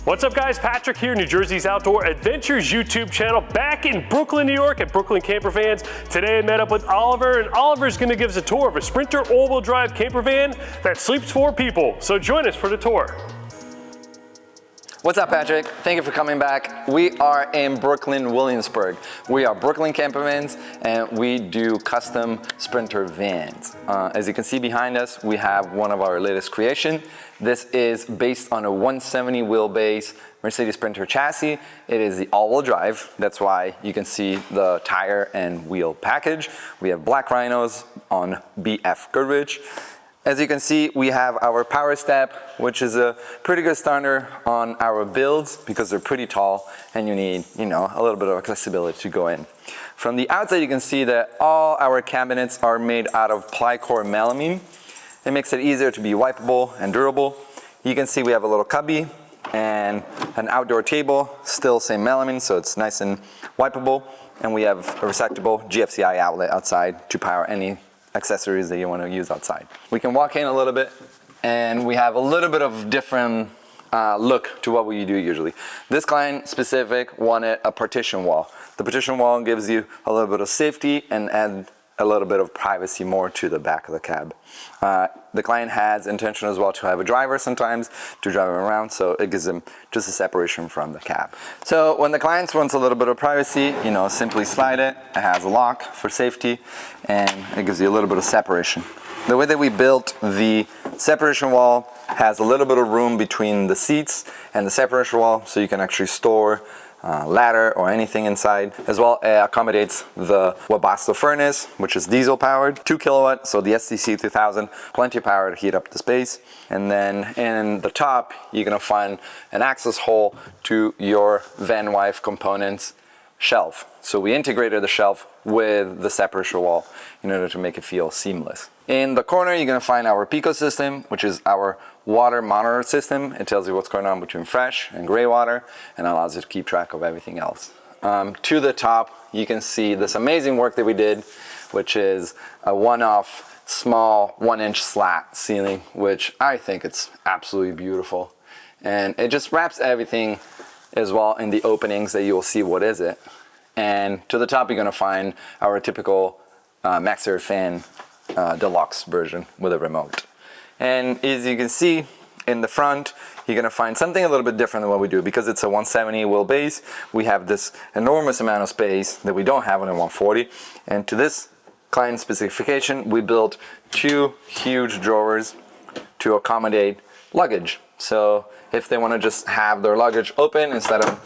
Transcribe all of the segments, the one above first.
What's up guys, Patrick here, New Jersey's Outdoor Adventures YouTube channel, back in Brooklyn, New York at Brooklyn Campervans. Today I met up with Oliver, and Oliver's gonna give us a tour of a Sprinter all-wheel drive camper van that sleeps 4 people. So join us for the tour. What's up, Patrick? Thank you for coming back. We are in Brooklyn, Williamsburg. We are Brooklyn Campervans, and we do custom Sprinter vans. As you can see behind us, we have one of our latest creation. This is based on a 170 wheelbase Mercedes Sprinter chassis. It is the all-wheel drive. That's why you can see the tire and wheel package. We have black rhinos on BF Goodrich. As you can see, we have our power step, which is a pretty good starter on our builds because they're pretty tall and you need, a little bit of accessibility to go in. From the outside, you can see that all our cabinets are made out of Plycore melamine. It makes it easier to be wipeable and durable. You can see we have a little cubby and an outdoor table, still same melamine, so it's nice and wipeable. And we have a receptacle GFCI outlet outside to power any accessories that you want to use outside. We can walk in a little bit and we have a little bit of different look to what we do usually. This client specific wanted a partition wall. The partition wall gives you a little bit of safety and add a little bit of privacy more to the back of the cab. The client has intention as well to have a driver sometimes to drive him around, so it gives him just a separation from the cab. So when the client wants a little bit of privacy, simply slide it. It has a lock for safety and it gives you a little bit of separation. The way that we built the separation wall has a little bit of room between the seats and the separation wall, so you can actually store ladder or anything inside. As well, it accommodates the Webasto furnace, which is diesel powered, 2 kilowatt, so the STC 2000, plenty of power to heat up the space. And then in the top, you're gonna find an access hole to your vanlife components shelf. So we integrated the shelf with the separation wall in order to make it feel seamless. In the corner, you're gonna find our Pico system, which is our water monitor system. It tells you what's going on between fresh and gray water and allows you to keep track of everything else. To the top, you can see this amazing work that we did, which is a one-off small 1-inch slat ceiling, which I think it's absolutely beautiful. And it just wraps everything as well in the openings that you will see what is it. And to the top, you're gonna find our typical Maxxer fan deluxe version with a remote. And as you can see in the front, you're gonna find something a little bit different than what we do. Because it's a 170 wheelbase, we have this enormous amount of space that we don't have on a 140. And to this client specification, we built 2 huge drawers to accommodate luggage. So if they wanna just have their luggage open, instead of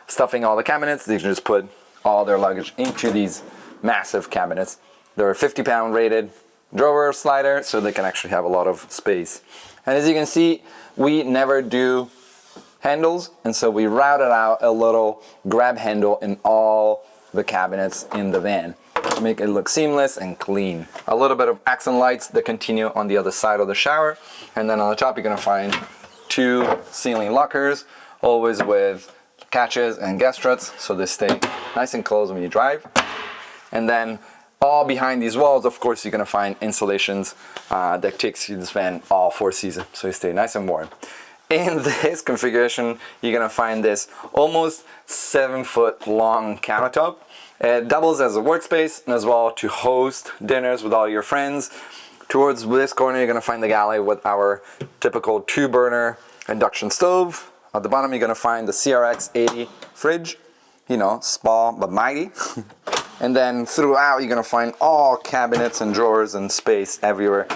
stuffing all the cabinets, they can just put all their luggage into these massive cabinets. They're 50-pound rated drawer slider, so they can actually have a lot of space. And as you can see, we never do handles, and so we routed out a little grab handle in all the cabinets in the van to make it look seamless and clean. A little bit of accent lights that continue on the other side of the shower, and then on the top you're gonna find 2 ceiling lockers, always with catches and gas struts, so they stay nice and closed when you drive. And then all behind these walls, of course, you're gonna find insulations that takes you this van all 4 seasons, so you stay nice and warm. In this configuration, you're gonna find this almost 7-foot long countertop. It doubles as a workspace and as well to host dinners with all your friends. Towards this corner, you're gonna find the galley with our typical 2-burner induction stove. At the bottom, you're gonna find the CRX 80 fridge, small but mighty. And then throughout, you're gonna find all cabinets and drawers and space everywhere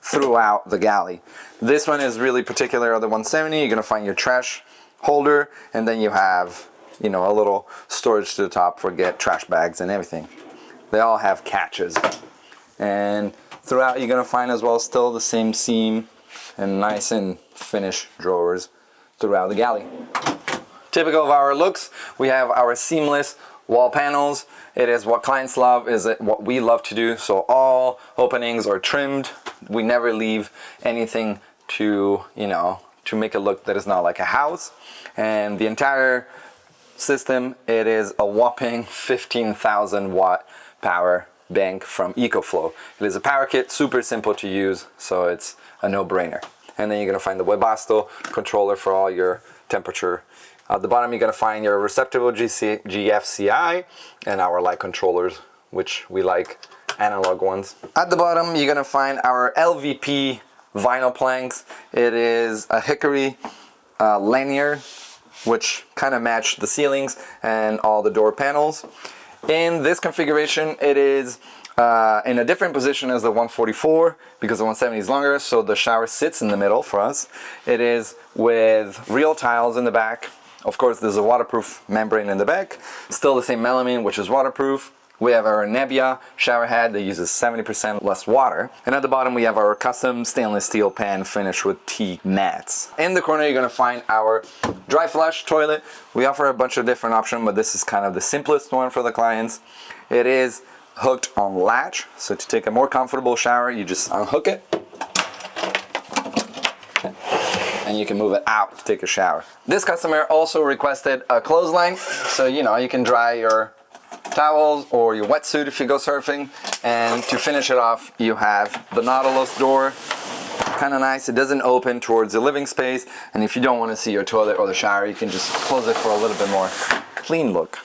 throughout the galley. This one is really particular on the 170. You're gonna find your trash holder, and then you have, a little storage to the top for trash bags and everything. They all have catches. And throughout, you're gonna find as well still the same seam and nice and finished drawers throughout the galley. Typical of our looks, we have our seamless wall panels. It is what clients love, is it what we love to do. So all openings are trimmed. We never leave anything to, to make it look that is not like a house. And the entire system, it is a whopping 15,000 watt power bank from EcoFlow. It is a power kit, super simple to use, so it's a no-brainer. And then you're gonna find the Webasto controller for all your temperature. At the bottom, you're gonna find your receptacle GFCI and our light controllers, which we like analog ones. At the bottom, you're gonna find our LVP vinyl planks. It is a hickory lanyard, which kind of match the ceilings and all the door panels. In this configuration, it is in a different position as the 144 because the 170 is longer, so the shower sits in the middle for us. It is with real tiles in the back. Of course, there's a waterproof membrane in the back. Still the same melamine, which is waterproof. We have our Nebbia shower head that uses 70% less water. And at the bottom, we have our custom stainless steel pan finished with teak mats. In the corner, you're gonna find our dry flush toilet. We offer a bunch of different options, but this is kind of the simplest one for the clients. It is hooked on latch, so to take a more comfortable shower, you just unhook it, and you can move it out to take a shower. This customer also requested a clothesline, so you can dry your towels or your wetsuit if you go surfing. And to finish it off, you have the Nautilus door. Kind of nice. It doesn't open towards the living space, and if you don't want to see your toilet or the shower, you can just close it for a little bit more clean look.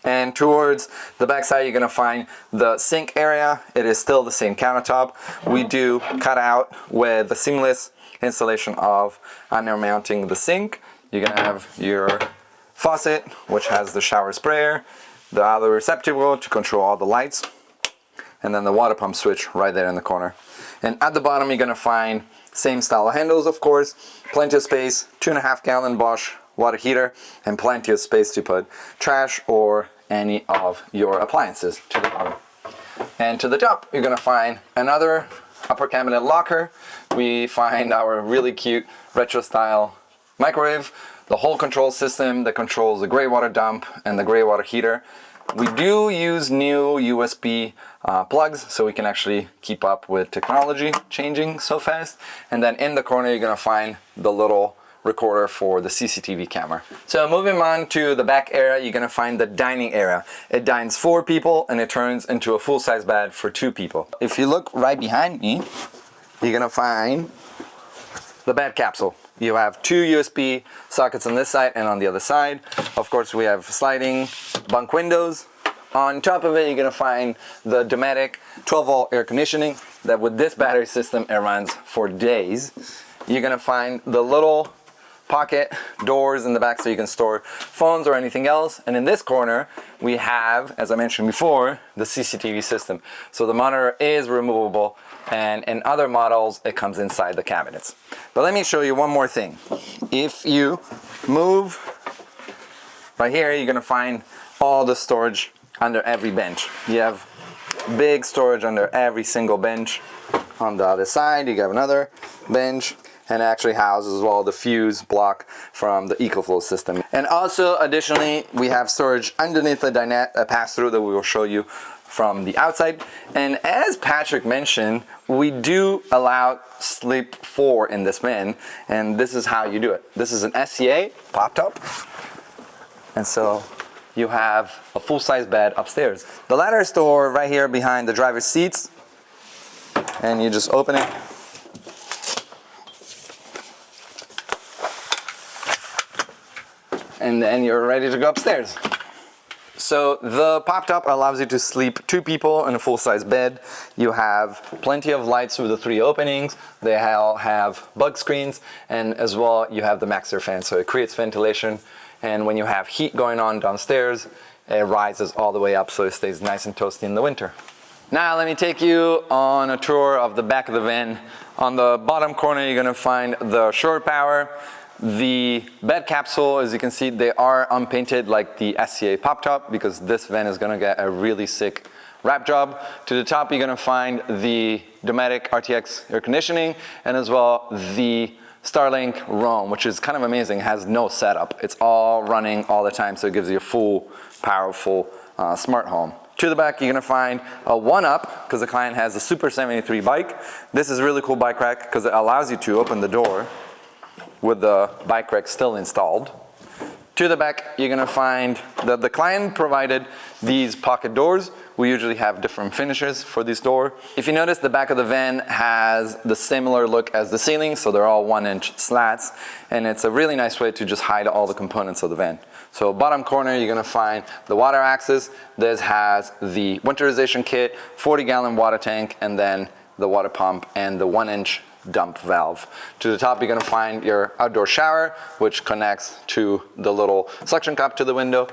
And towards the back side, you're gonna find the sink area. It is still the same countertop. We do cut out with the seamless installation of under mounting the sink. You're gonna have your faucet, which has the shower sprayer, the other receptacle to control all the lights, and then the water pump switch right there in the corner. And at the bottom, you're gonna find same style of handles, of course, plenty of space, 2.5 gallon Bosch water heater, and plenty of space to put trash or any of your appliances to the bottom. And to the top, you're gonna find another upper cabinet locker. We find our really cute retro style microwave, the whole control system that controls the gray water dump and the gray water heater. We do use new USB plugs, so we can actually keep up with technology changing so fast. And then in the corner, you're gonna find the little recorder for the CCTV camera. So moving on to the back area, you're gonna find the dining area. It dines 4 people and it turns into a full-size bed for 2 people. If you look right behind me, you're gonna find the bed capsule. You have 2 USB sockets on this side and on the other side. Of course, we have sliding bunk windows. On top of it, you're gonna find the Dometic 12-volt air conditioning that with this battery system, it runs for days. You're gonna find the little pocket doors in the back so you can store phones or anything else. And in this corner, we have, as I mentioned before, the CCTV system. So the monitor is removable, and in other models, it comes inside the cabinets. But let me show you one more thing. If you move right here, you're gonna find all the storage under every bench. You have big storage under every single bench. On the other side, you have another bench, and it actually houses as well the fuse block from the EcoFlow system. And also, additionally, we have storage underneath the dinette, a pass-through that we will show you from the outside. And as Patrick mentioned, we do allow sleep 4 in this bin, and this is how you do it. This is an SCA pop-top, and so you have a full-size bed upstairs. The ladder is stored right here behind the driver's seats, and you just open it. And then you're ready to go upstairs. So the pop-top allows you to sleep 2 people in a full-size bed. You have plenty of lights through the 3 openings. They all have bug screens, and as well you have the Maxxair fan, so it creates ventilation. And when you have heat going on downstairs, it rises all the way up so it stays nice and toasty in the winter. Now let me take you on a tour of the back of the van. On the bottom corner, you're gonna find the shore power. The bed capsule, as you can see, they are unpainted like the SCA pop-top because this van is gonna get a really sick wrap job. To the top, you're gonna find the Dometic RTX air conditioning and as well the Starlink Roam, which is kind of amazing, it has no setup. It's all running all the time, so it gives you a full, powerful smart home. To the back, you're gonna find a 1-up because the client has a Super 73 bike. This is really cool bike rack because it allows you to open the door with the bike rack still installed. To the back, you're gonna find that the client provided these pocket doors. We usually have different finishes for this door. If you notice, the back of the van has the similar look as the ceiling, so they're all 1-inch slats, and it's a really nice way to just hide all the components of the van. So bottom corner, you're gonna find the water access. This has the winterization kit, 40-gallon water tank, and then the water pump and the 1-inch dump valve. To the top, you're gonna find your outdoor shower, which connects to the little suction cup to the window.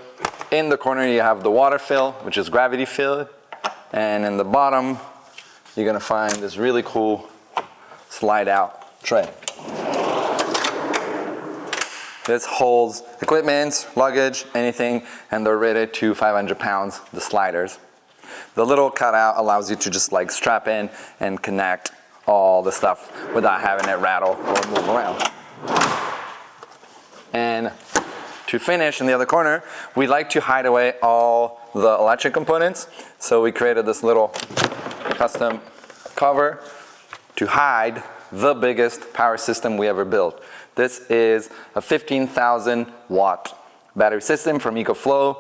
In the corner, you have the water fill, which is gravity filled. And in the bottom, you're gonna find this really cool slide out tray. This holds equipment, luggage, anything, and they're rated to 500 pounds, the sliders. The little cutout allows you to just like strap in and connect all the stuff without having it rattle or move around. And to finish in the other corner, we like to hide away all the electric components. So we created this little custom cover to hide the biggest power system we ever built. This is a 15,000 watt battery system from EcoFlow.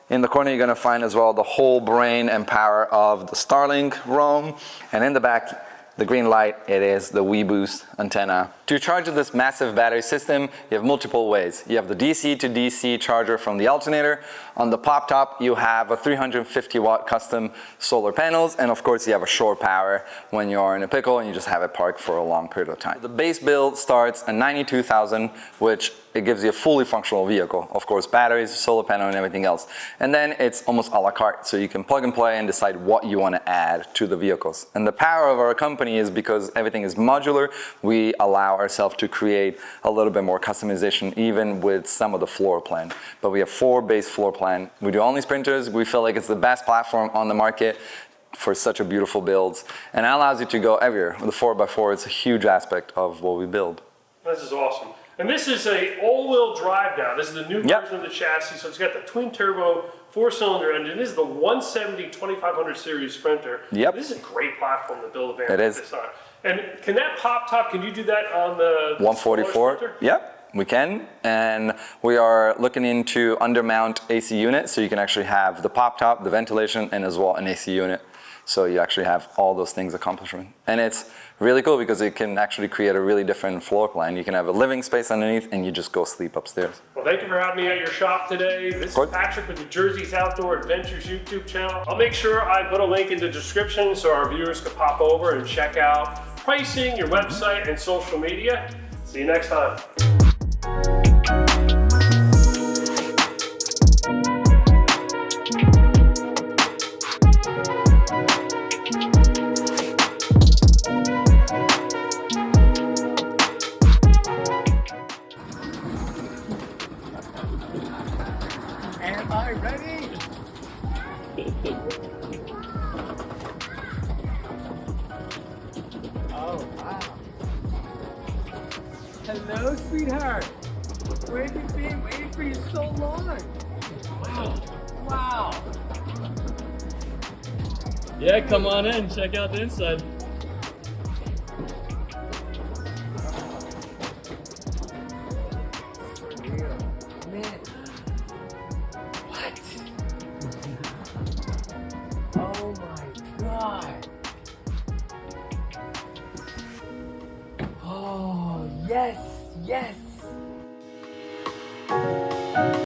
In the corner, you're gonna find as well the whole brain and power of the Starlink roam. And in the back, the green light, it is the WeBoost antenna. To charge this massive battery system, you have multiple ways. You have the DC to DC charger from the alternator. On the pop top, you have a 350 watt custom solar panels, and of course you have a shore power when you're in a pickle and you just have it parked for a long period of time. The base build starts at $92,000, which it gives you a fully functional vehicle. Of course, batteries, solar panel, and everything else. And then it's almost a la carte, so you can plug and play and decide what you want to add to the vehicles. And the power of our company is because everything is modular, we allow ourselves to create a little bit more customization even with some of the floor plan. But we have 4 base floor plan. We do only sprinters. We feel like it's the best platform on the market for such a beautiful builds. And it allows you to go everywhere. With the 4x4, it's a huge aspect of what we build. This is awesome. And this is a all-wheel drive now. This is the new version of the chassis. So it's got the twin turbo 4-cylinder engine. This is the 170 2500 series Sprinter. Yep. This is a great platform to build a van like this on. And can that pop top, can you do that on the 144? Yep, we can. And we are looking into undermount AC unit, so you can actually have the pop top, the ventilation, and as well an AC unit. So you actually have all those things accomplishment. And it's really cool because it can actually create a really different floor plan. You can have a living space underneath and you just go sleep upstairs. Well, thank you for having me at your shop today. This is Patrick with New Jersey's Outdoor Adventures YouTube channel. I'll make sure I put a link in the description so our viewers can pop over and check out pricing, your website, and social media. See you next time. Am I ready? Oh, wow. Hello, sweetheart. Where have you been? Waiting for you so long. Wow. Wow. Yeah, come on in, check out the inside. Man. What? Oh my God. Oh, yes, yes.